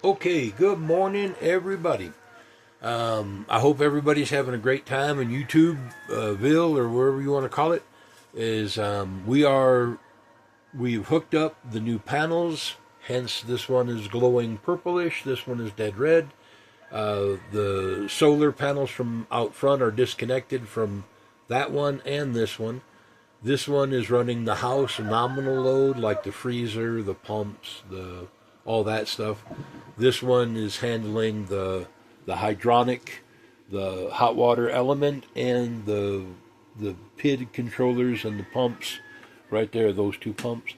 Okay, good morning, everybody. I hope everybody's having a great time in YouTubeville or wherever you want to call it. We've hooked up the new panels. Hence, this one is glowing purplish. This one is dead red. The solar panels from out front are disconnected from that one and this one. This one is running the house nominal load, like the freezer, the pumps, the all that stuff. This one is handling the hydronic, the hot water element, and the PID controllers and the pumps. Right there, those two pumps.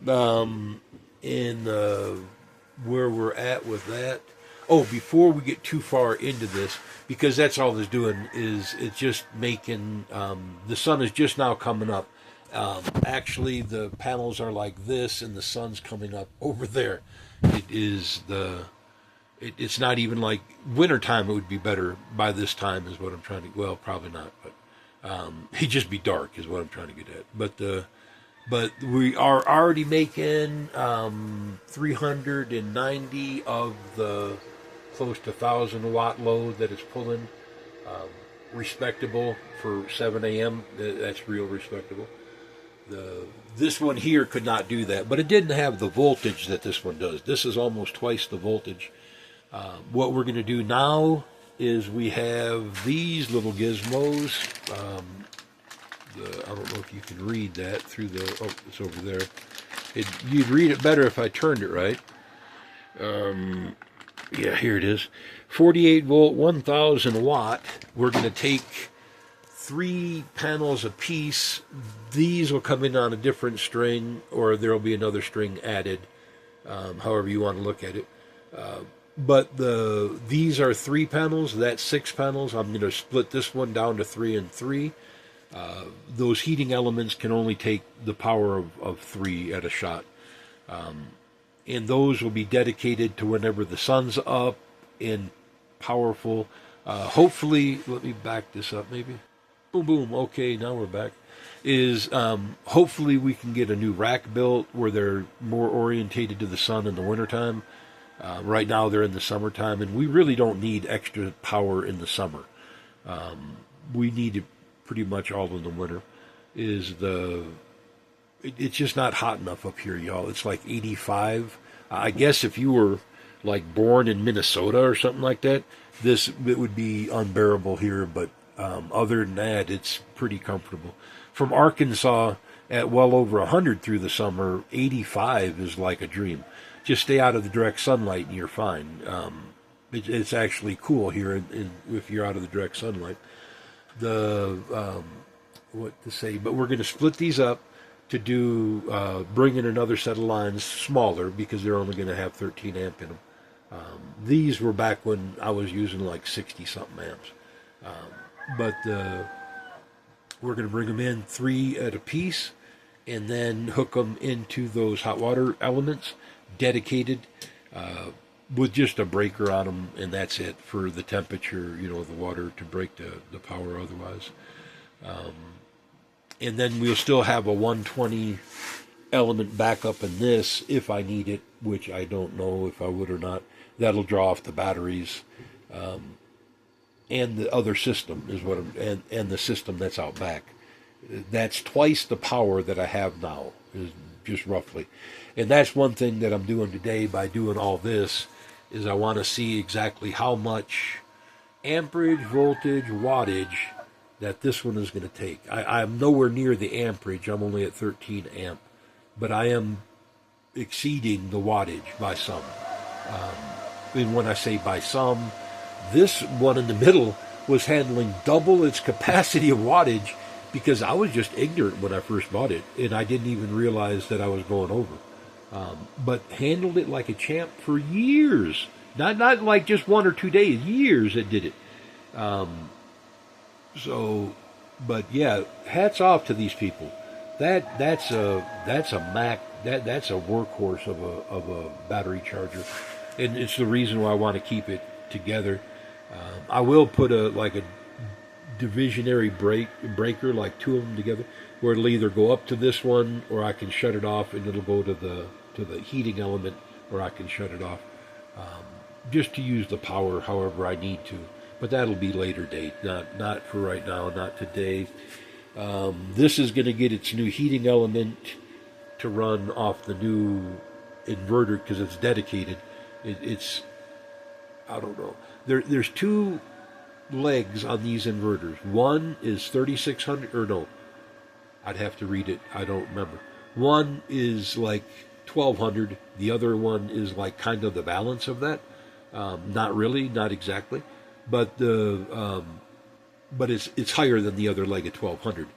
And where we're at with that. Oh, before we get too far into this, because that's all it's doing is it's just making the sun is just now coming up. Actually, the panels are like this, and the sun's coming up over there. It's not even like wintertime. It would be better by this time, is what I'm trying to. Well, probably not, but it'd just be dark, is what I'm trying to get at. But we are already making 390 of the close to 1,000 watt load that it's pulling. Respectable for 7 a.m. That's real respectable. This one here could not do that, but it didn't have the voltage that this one does. This is almost twice the voltage. What we're going to do now is we have these little gizmos. I don't know if you can read that through the. Oh, it's over there. You'd read it better if I turned it right. Yeah, here it is. 48 volt, 1,000 watt. We're going to take 3 panels a piece. These will come in on a different string, or there will be another string added, however you want to look at it. But these are 3 panels. That's 6 panels. I'm going to split this one down to 3 and 3. Those heating elements can only take the power of 3 at a shot. And those will be dedicated to whenever the sun's up and powerful. Hopefully, let me back this up maybe. Boom, boom. Okay, now we're back. Hopefully we can get a new rack built where they're more orientated to the sun in the wintertime. Right now they're in the summertime, and we really don't need extra power in the summer. We need it pretty much all in the winter. It's just not hot enough up here, y'all. It's like 85. I guess if you were like born in Minnesota or something like that, it would be unbearable here. But other than that, it's pretty comfortable. From Arkansas at well over 100 through the summer, 85 is like a dream. Just stay out of the direct sunlight and you're fine. It's actually cool here if you're out of the direct sunlight. What to say? But we're going to split these up to bring in another set of lines smaller, because they're only going to have 13 amp in them. These were back when I was using like 60 something amps. But we're going to bring them in 3 at a piece, and then hook them into those hot water elements, dedicated, with just a breaker on them, and that's it for the temperature, the water to break the power otherwise. And then we'll still have a 120 element backup in this if I need it, which I don't know if I would or not. That'll draw off the batteries. And the other system is and the system that's out back. That's twice the power that I have now, is just roughly. And that's one thing that I'm doing today by doing all this, is I want to see exactly how much amperage, voltage, wattage that this one is going to take. I'm nowhere near the amperage. I'm only at 13 amp. But I am exceeding the wattage by some. And when I say by some, this one in the middle was handling double its capacity of wattage, because I was just ignorant when I first bought it, and I didn't even realize that I was going over. But handled it like a champ for years. Not like just 1 or 2 days, years it did it. But yeah, hats off to these people. That's a Mac. That's a workhorse of a battery charger, and it's the reason why I want to keep it together. I will put a divisionary breaker, like 2 of them together, where it'll either go up to this one, or I can shut it off, and it'll go to the heating element, or I can shut it off. just to use the power however I need to. But that'll be later date, not for right now, not today. This is going to get its new heating element to run off the new inverter because it's dedicated. It's I don't know. There's two legs on these inverters. One is 3600 or no, I'd have to read it. I don't remember. One is like 1200. The other one is like kind of the balance of that. Not really, not exactly, but but it's higher than the other leg at 1200.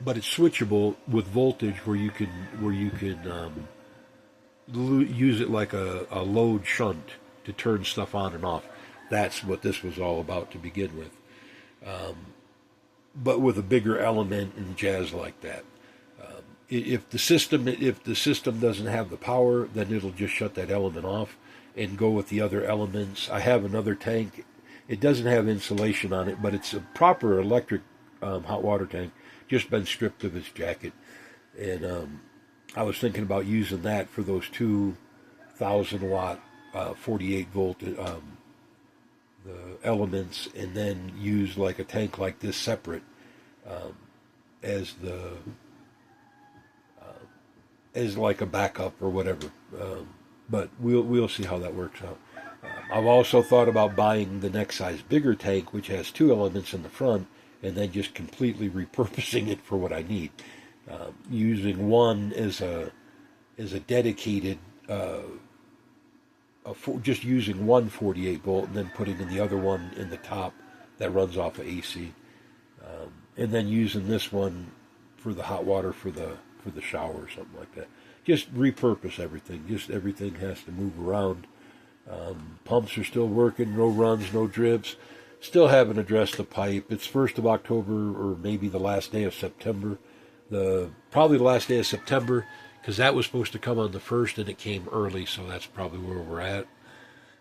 But it's switchable with voltage where you can use it like a load shunt to turn stuff on and off. That's what this was all about to begin with. But with a bigger element and jazz like that. If the system doesn't have the power, then it'll just shut that element off and go with the other elements. I have another tank. It doesn't have insulation on it, but it's a proper electric hot water tank. Just been stripped of its jacket, and I was thinking about using that for those 2,000 watt, 48 volt the elements, and then use like a tank like this separate as like a backup or whatever. But we'll see how that works out. I've also thought about buying the next size bigger tank, which has two elements in the front, and then just completely repurposing it for what I need. Using one as a dedicated, just using one 48 volt, and then putting in the other one in the top that runs off of AC, and then using this one for the hot water for the shower or something like that. Just repurpose everything. Just everything has to move around. Pumps are still working, no runs, no drips. Still haven't addressed the pipe. It's 1st of October or maybe the last day of September. Probably the last day of September, because that was supposed to come on the 1st and it came early, so that's probably where we're at.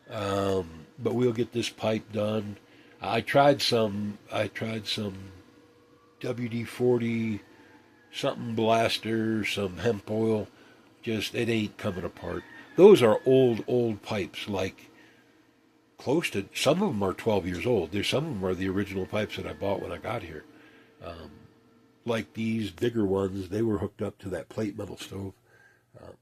But we'll get this pipe done. I tried some WD-40 something blaster, some hemp oil. Just it ain't coming apart. Those are old pipes, like close to, some of them are 12 years old. Some of them are the original pipes that I bought when I got here. Like these bigger ones, they were hooked up to that plate metal stove.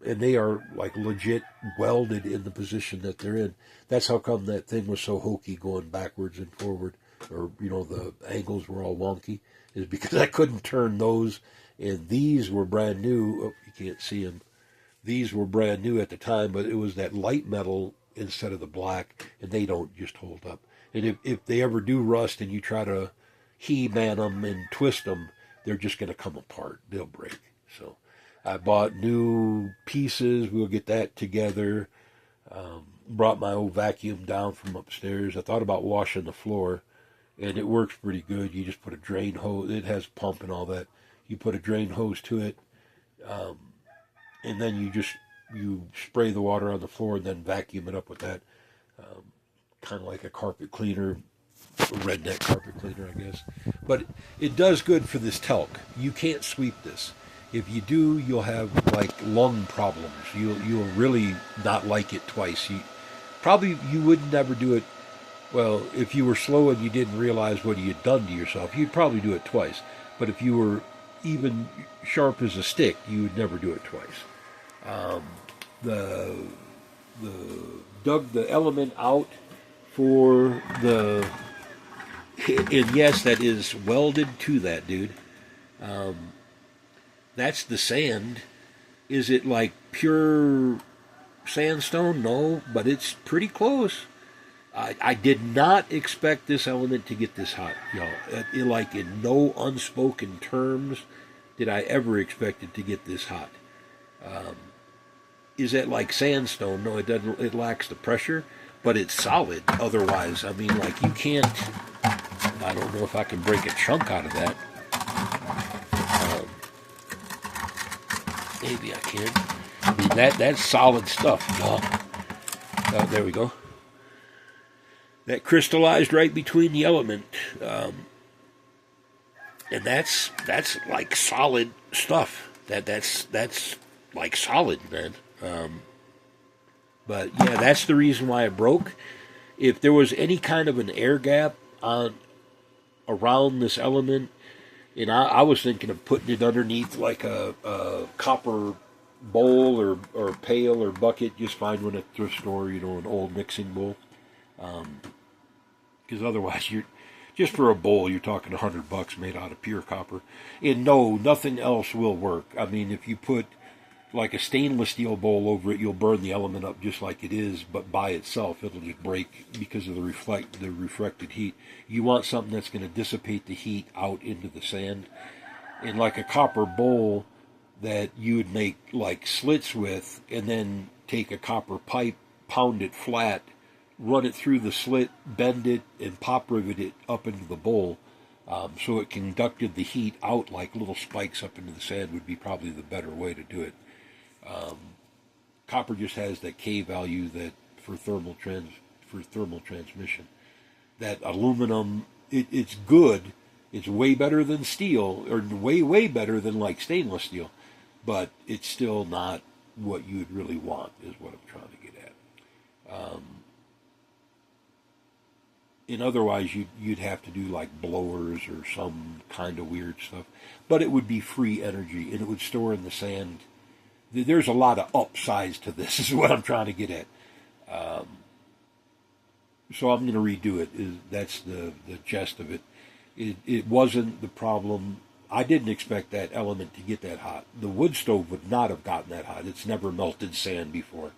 And they are like legit welded in the position that they're in. That's how come that thing was so hokey going backwards and forward, or, the angles were all wonky, is because I couldn't turn those. And these were brand new. Oh, you can't see them. These were brand new at the time, but it was that light metal instead of the black, and they don't just hold up. And if they ever do rust and you try to He-Man them and twist them, they're just going to come apart. They'll break. So I bought new pieces. We'll get that together. Brought my old vacuum down from upstairs. I thought about washing the floor, and it works pretty good. You just put a drain hose. It has pump and all that. You put a drain hose to it, and then you spray the water on the floor and then vacuum it up with that. Kind of like a carpet cleaner, a redneck carpet cleaner, I guess. But it does good for this talc. You can't sweep this. If you do, you'll have like lung problems. You'll really not like it twice. You would never do it. Well, if you were slow and you didn't realize what you had done to yourself, you'd probably do it twice. But if you were even sharp as a stick, you would never do it twice. Dug the element out for the, and yes, that is welded to that, dude. That's the sand. Is it like pure sandstone? No, but it's pretty close. I did not expect this element to get this hot, y'all. Like in no unspoken terms did I ever expect it to get this hot. Is it like sandstone? No, it doesn't. It lacks the pressure, but it's solid. Otherwise, I mean, like you can't. I don't know if I can break a chunk out of that. Maybe I can. I mean, that's solid stuff, y'all. There we go. That crystallized right between the element, and that's like solid stuff. That's like solid, man. But yeah, that's the reason why it broke. If there was any kind of an air gap on around this element, and I was thinking of putting it underneath like a copper bowl or pail or bucket. Just find one at the thrift store, an old mixing bowl. Because otherwise, you're just for a bowl, you're talking $100 made out of pure copper. And no, nothing else will work. I mean, if you put like a stainless steel bowl over it, you'll burn the element up just like it is, but by itself, it'll just break because of the reflected heat. You want something that's going to dissipate the heat out into the sand. And like a copper bowl that you would make like slits with, and then take a copper pipe, pound it flat, run it through the slit, bend it, and pop rivet it up into the bowl, so it conducted the heat out like little spikes up into the sand would be probably the better way to do it. Copper just has that K value that for thermal transmission. That aluminum, it's good. It's way better than steel, or way better than like stainless steel, but it's still not what you would really want, is what I'm trying to get at. And otherwise, you'd have to do like blowers or some kind of weird stuff, but it would be free energy and it would store in the sand. There's a lot of upsides to this, is what I'm trying to get at. So I'm going to redo it. That's the gist of it. It wasn't the problem. I didn't expect that element to get that hot. The wood stove would not have gotten that hot. It's never melted sand before.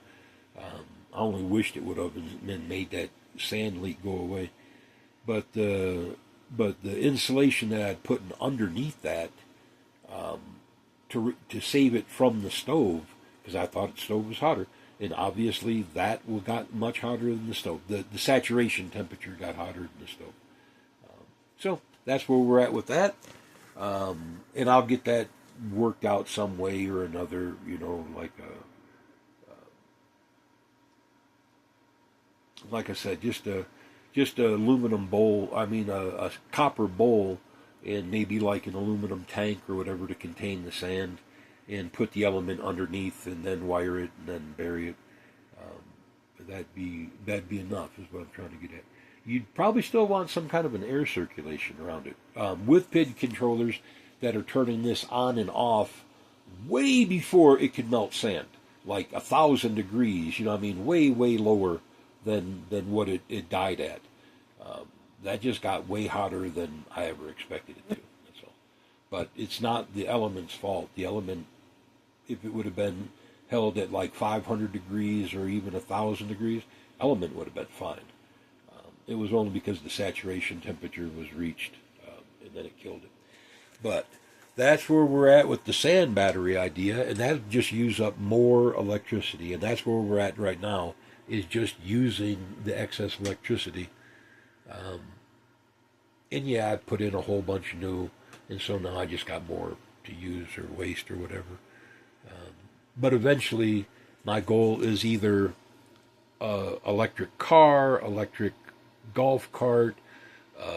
I only wished it would have and made that sand leak go away. But the insulation that I'd put underneath that, to save it from the stove, because I thought the stove was hotter, and obviously that got much hotter than the stove. The saturation temperature got hotter than the stove. So that's where we're at with that, and I'll get that worked out some way or another. Like I said, just a aluminum bowl. I mean, a copper bowl, and maybe like an aluminum tank or whatever to contain the sand, and put the element underneath, and then wire it, and then bury it. That'd be enough, is what I'm trying to get at. You'd probably still want some kind of an air circulation around it. With PID controllers that are turning this on and off way before it can melt sand, like 1,000 degrees. Way lower than what it died at. That just got way hotter than I ever expected it to. That's all. But it's not the element's fault. The element, if it would have been held at like 500 degrees or even 1,000 degrees, element would have been fine. It was only because the saturation temperature was reached, and then it killed it. But that's where we're at with the sand battery idea, and that just use up more electricity, and that's where we're at right now, is just using the excess electricity. And yeah, I put in a whole bunch of new, and so now I just got more to use or waste or whatever. But eventually, my goal is either electric car, electric golf cart,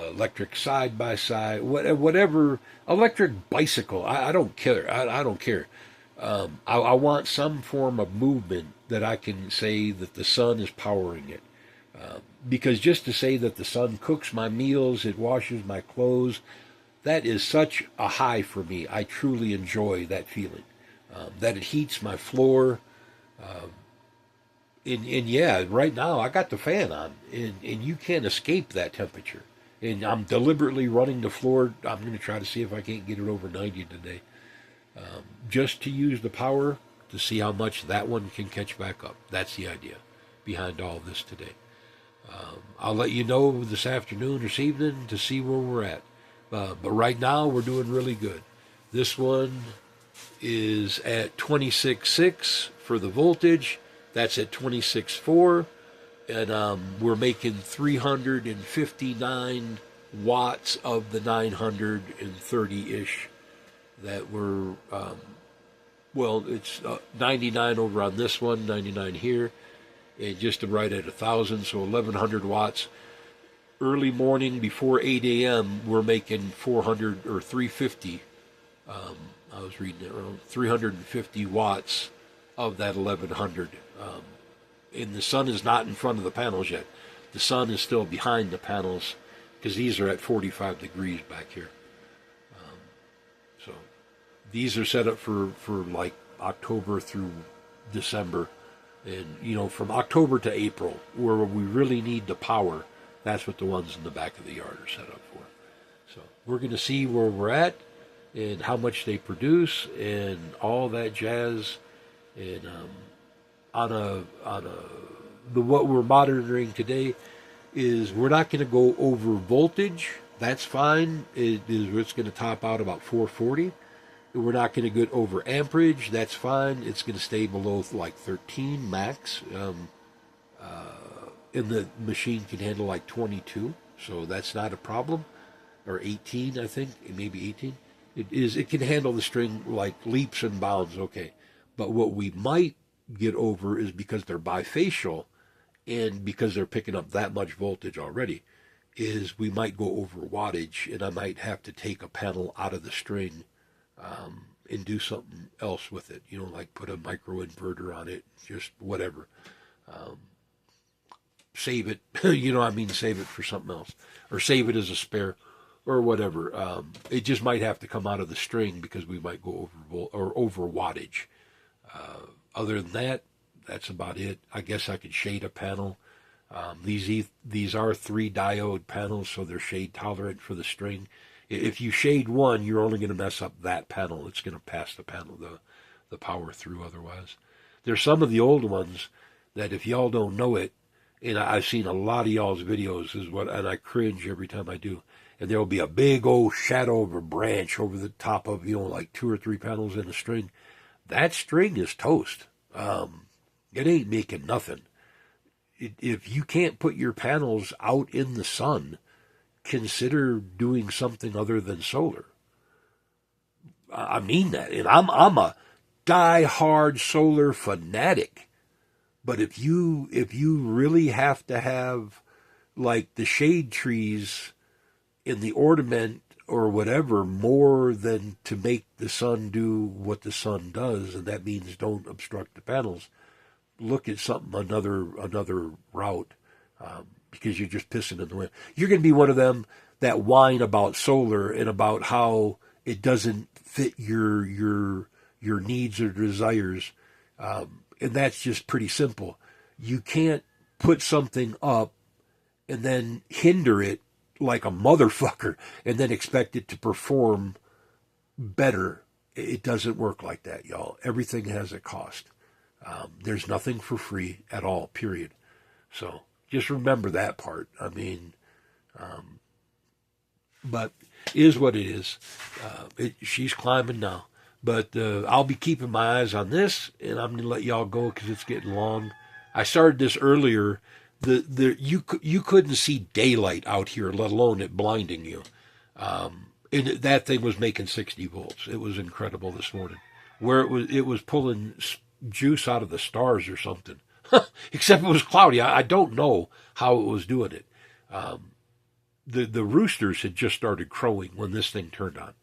electric side-by-side, whatever, electric bicycle. I don't care. I don't care. I want some form of movement that I can say that the sun is powering it. Because just to say that the sun cooks my meals, it washes my clothes, that is such a high for me. I truly enjoy that feeling. That it heats my floor. And yeah, right now I got the fan on, and you can't escape that temperature. And I'm deliberately running the floor. I'm going to try to see if I can't get it over 90 today. Just to use the power to see how much that one can catch back up. That's the idea behind all this today. I'll let you know this afternoon or this evening to see where we're at. But right now we're doing really good. This one is at 26.6 for the voltage. That's at 26.4. And we're making 359 watts of the 930-ish that we're, it's 99 over on this one, 99 here, and just right at 1,000, so 1,100 watts. Early morning before 8 a.m., we're making 400 or 350. I was reading it wrong. 350 watts of that 1,100. and the sun is not in front of the panels yet. The sun is still behind the panels because these are at 45 degrees back here. So these are set up for like October through December. And, you know, from October to April, where we really need the power, that's what the ones in the back of the yard are set up for. So we're going to see where we're at and how much they produce and all that jazz. And what we're monitoring today is we're not going to go over voltage. That's fine. It's going to top out about 440. We're not going to get over amperage. That's fine. It's going to stay below like 13 max. And the machine can handle like 22, so that's not a problem. Or 18, I think, maybe 18. It can handle the string like leaps and bounds, okay. But what we might get over is because they're bifacial, and because they're picking up that much voltage already, is we might go over wattage, and I might have to take a panel out of the string and do something else with it, you know, like put a microinverter on it, just whatever. Save it, you know what I mean, save it for something else, or save it as a spare, or whatever. It just might have to come out of the string because we might go over wattage. Other than that, that's about it. I guess I could shade a panel. These are 3 diode panels, so they're shade tolerant for the string. If you shade one, you're only going to mess up that panel. It's going to pass the panel, the power through otherwise. There's some of the old ones that if y'all don't know it, and I've seen a lot of y'all's videos, and I cringe every time I do, and there will be a big old shadow of a branch over the top of, you know, like 2 or 3 panels in a string. That string is toast. It ain't making nothing. If you can't put your panels out in the sun, consider doing something other than solar. I mean that, and I'm a die-hard solar fanatic. But if you really have to have like the shade trees in the ornament or whatever more than to make the sun do what the sun does, and that means don't obstruct the panels, look at something another route. Because you're just pissing in the wind. You're going to be one of them that whine about solar and about how it doesn't fit your needs or desires, and that's just pretty simple. You can't put something up and then hinder it like a motherfucker and then expect it to perform better. It doesn't work like that, y'all. Everything has a cost. There's nothing for free at all, period. So just remember that part. I mean, but is what it is. She's climbing now. But I'll be keeping my eyes on this, and I'm going to let y'all go because it's getting long. I started this earlier. You couldn't see daylight out here, let alone it blinding you. And that thing was making 60 volts. It was incredible this morning. Where it was pulling juice out of the stars or something. Except it was cloudy. I don't know how it was doing it. The roosters had just started crowing when this thing turned on.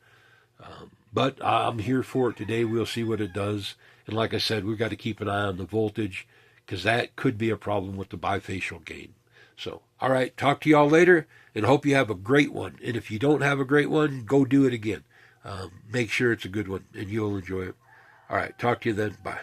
But I'm here for it today. We'll see what it does. And like I said, we've got to keep an eye on the voltage because that could be a problem with the bifacial gain. So, all right, talk to y'all later and hope you have a great one. And if you don't have a great one, go do it again. Make sure it's a good one and you'll enjoy it. All right, talk to you then. Bye.